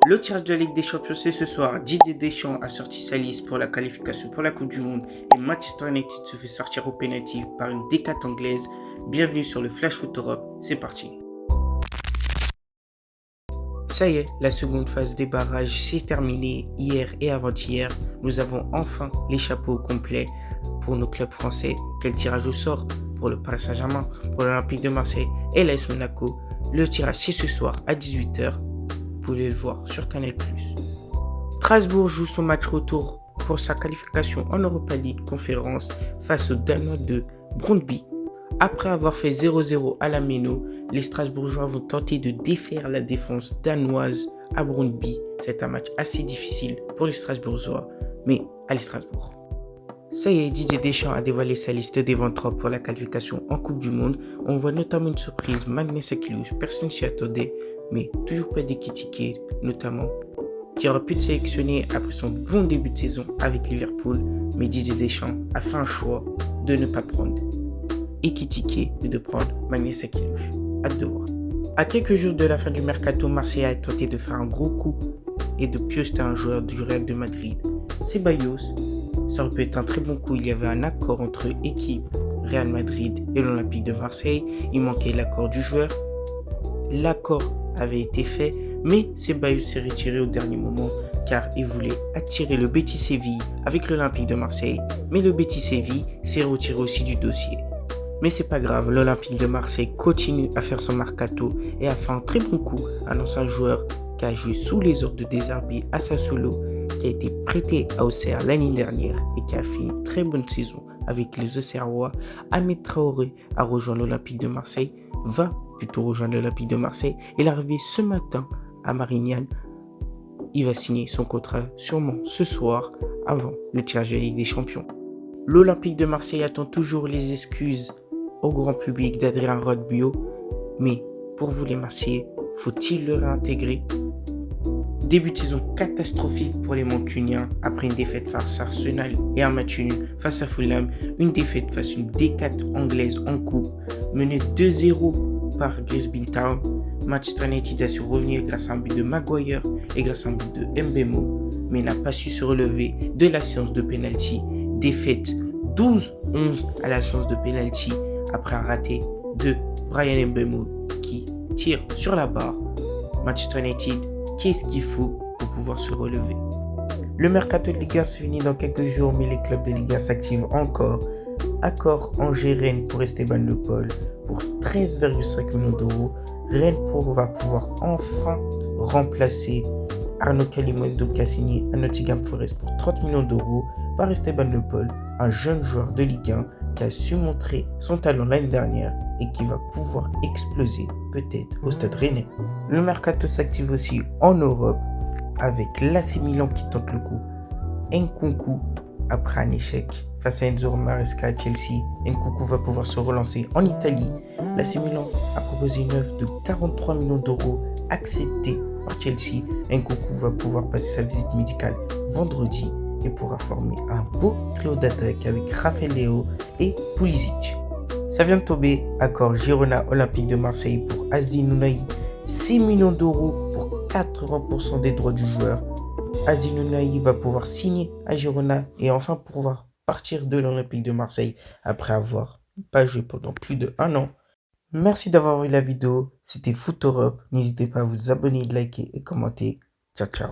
Le tirage de la Ligue des Champions, c'est ce soir. Didier Deschamps a sorti sa liste pour la qualification pour la Coupe du Monde et Manchester United se fait sortir au pénalty par une décate anglaise. Bienvenue sur le Flash Foot Europe, c'est parti. Ça y est, la seconde phase des barrages s'est terminée hier et avant-hier. Nous avons enfin les chapeaux complets pour nos clubs français. Quel tirage au sort pour le Paris Saint-Germain, pour l'Olympique de Marseille et l'AS Monaco. Le tirage c'est ce soir à 18h. Vous pouvez le voir sur Canal+. Strasbourg joue son match retour pour sa qualification en Europa League Conférence face aux Danois de Brøndby. Après avoir fait 0-0 à la Méno, les Strasbourgeois vont tenter de défaire la défense danoise à Brøndby. C'est un match assez difficile pour les Strasbourgeois, mais allez Strasbourg. Ça y est, Didier Deschamps a dévoilé sa liste des 23 pour la qualification en Coupe du Monde. On voit notamment une surprise, Magnus Akilius, personne s'y attendait, mais toujours pas d'Ekitike, notamment, qui aurait pu être sélectionné après son bon début de saison avec Liverpool, mais Didier Deschamps a fait un choix de ne pas prendre Ekitike et de prendre Magnus Akilius. Hâte de voir. À quelques jours de la fin du mercato, Marseille a tenté de faire un gros coup et de piocher un joueur du Real de Madrid. Ceballos, ça aurait pu être un très bon coup. Il y avait un accord entre équipe Real Madrid et l'Olympique de Marseille. Il manquait l'accord du joueur. L'accord avait été fait, mais Ceballos s'est retiré au dernier moment car il voulait attirer le Betis Séville avec l'Olympique de Marseille. Mais le Betis Séville s'est retiré aussi du dossier. Mais c'est pas grave, l'Olympique de Marseille continue à faire son mercato et a fait un très bon coup à l'ancien joueur qui a joué sous les ordres de De Zerbi à Sassuolo, qui a été prêté à Auxerre l'année dernière et qui a fait une très bonne saison avec les Auxerrois. Ahmed Traoré a rejoint l'Olympique de Marseille, va plutôt rejoindre l'Olympique de Marseille. Il est arrivé ce matin à Marignane. Il va signer son contrat sûrement ce soir avant le tirage de la Ligue des Champions. L'Olympique de Marseille attend toujours les excuses au grand public d'Adrien Rabiot, mais pour vous les Marseillais, faut-il le réintégrer? Début de saison catastrophique pour les Mancuniens après une défaite face à Arsenal et un match nul face à Fulham, une défaite face à une décate anglaise en coupe, menée 2-0 par Grimsby Town. Manchester United a su revenir grâce à un but de Maguire et grâce à un but de Mbemo, mais n'a pas su se relever de la séance de penalty. Défaite 12-11 à la séance de penalty après un raté de Bryan Mbemo qui tire sur la barre. Manchester United, qu'est-ce qu'il faut pour pouvoir se relever? Le mercato de Ligue 1 se finit dans quelques jours, mais les clubs de Ligue 1 s'activent encore. Accord Angers-Rennes pour Esteban Le Paul pour 13,5 millions d'euros. Rennes va pouvoir enfin remplacer Arnaud Kalimuendo qui a signé à Nottingham Forest pour 30 millions d'euros par Esteban Le Paul, un jeune joueur de Ligue 1 qui a su montrer son talent l'année dernière et qui va pouvoir exploser peut-être au Stade Rennais. Le mercato s'active aussi en Europe avec l'AC Milan qui tente le coup. Nkunku, après un échec face à Enzo Maresca à Chelsea, Nkunku va pouvoir se relancer en Italie. L'AC Milan a proposé une offre de 43 millions d'euros acceptée par Chelsea. Nkunku va pouvoir passer sa visite médicale vendredi et pourra former un beau trio d'attaque avec Rafael Leao et Pulisic. Ça vient de tomber, accord Girona Olympique de Marseille pour Azdin Ounahi, 6 millions d'euros pour 80% des droits du joueur. Azdin Ounahi va pouvoir signer à Girona et enfin pouvoir partir de l'Olympique de Marseille après avoir pas joué pendant plus de 1 an. Merci d'avoir vu la vidéo, c'était Foot Europe, n'hésitez pas à vous abonner, liker et commenter. Ciao ciao.